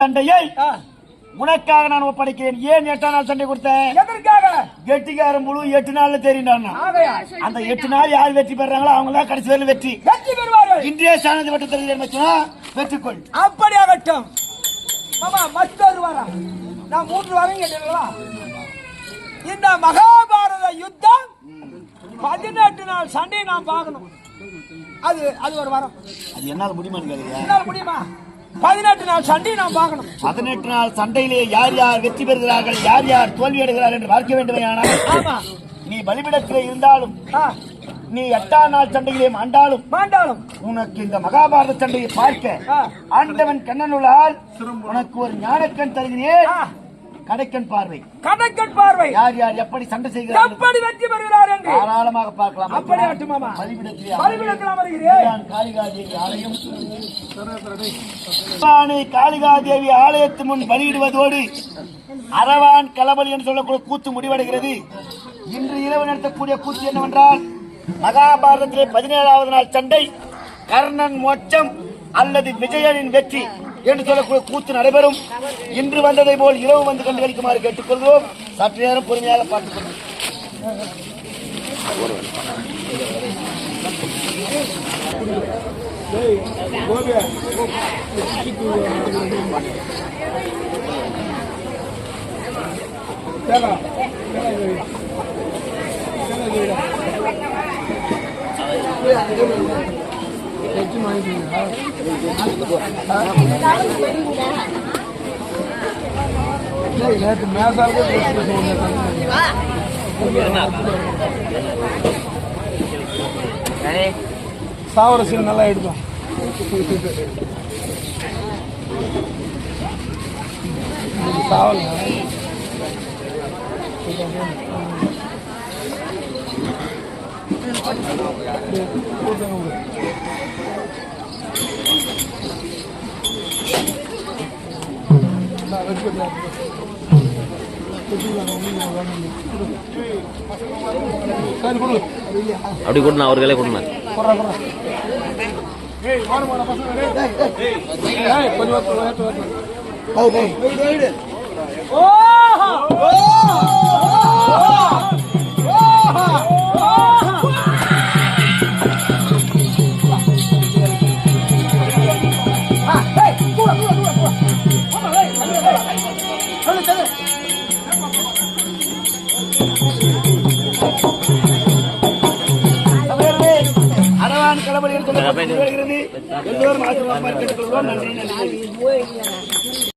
சண்டையை உனக்காக நான் ஒப்படைக்கிறேன். ஏன் 8 நாள் சண்டை கொடுத்தேன்? எதற்காக? கெட்டிக்காரன் முழு 8 நாள்ல தெரியும். அந்த 8 நாள் யார் வெற்றி பெறாங்களோ அவங்க தான் கடைசி வரை வெற்றி பெறுவார்கள். இன்றைய சாணத்தை மட்டும் தெரியும் வெற்றிக்கொள். அப்படியாகட்டும். மாமா மற்றொரு வாரம் நான் 3 வாரம் கேட்டீங்களா? இந்த மகாபாரத யுத்தம் 18 நாள் சண்டை நான் பார்க்கணும். அது ஒரு வாரம். அது என்னால முடியுமான்னு கேக்குறியா? என்னால முடியுமா? 18 நாள் சண்டை நாம் பார்க்கணும். 18 நாள் சண்டையிலே யார் யார் வெற்றி பெறுகிறார்கள், யார் யார் தோல்வி அடைகிறார்கள் என்று பார்க்க வேண்டுமையானால், ஆமா, நீ பலிபிடத்திலே இருந்தாலும் நீ 8ஆம் நாள் சண்டையிலே மாண்டாலும் உனக்கு இந்த மகாபாரத சண்டையை பார்க்க ஆண்டவன் கண்ணனுள்ளால் உனக்கு ஒரு ஞானக்கண் தருகிறேன். கடைக்கண் பார்வை யார் யார் எப்படி சண்டை செய்கிறார்கள், எப்படி வெற்றி பெறுகிறார் என்று தாராளமாக பார்க்கலாம். அப்படியே மாமா பலிபிடத்தில் வருகிறேன். காளிகாதேவி ஆலயம் காளிகாதேவி ஆலயத்து முன் பலியிடுவதோடு அரவான் களபலி என்று சொல்லக்கூடிய கூத்து முடிவடைகிறது. இன்று இரவு நடத்தக்கூடிய கூத்து என்னவென்றால், மகாபாரதத்திலே 17வது நாள் சண்டை கர்ணன் மோட்சம் அல்லது விஜயனின் வெற்றி என்று சொல்லக்கூடிய கூத்து நடைபெறும். இன்று வந்ததை போல் இரவு வந்து கண்டுகளிக்குமாறு கேட்டுக்கொள்கிறோம். சற்று நேரம் பொறுமையாக பார்த்துக் கொள்வோம். சாவரசில் நல்லா எடுக்கும். சாவல் அப்படி கொடுண்ணா, ஒரு கையில கொடுண்ணா. அரவான் களபலி என்று சொல்லப்படுகிறது. எல்லோரும் ஆசீர்வாதம் கேட்டுக்கொள்வோம். நன்றி.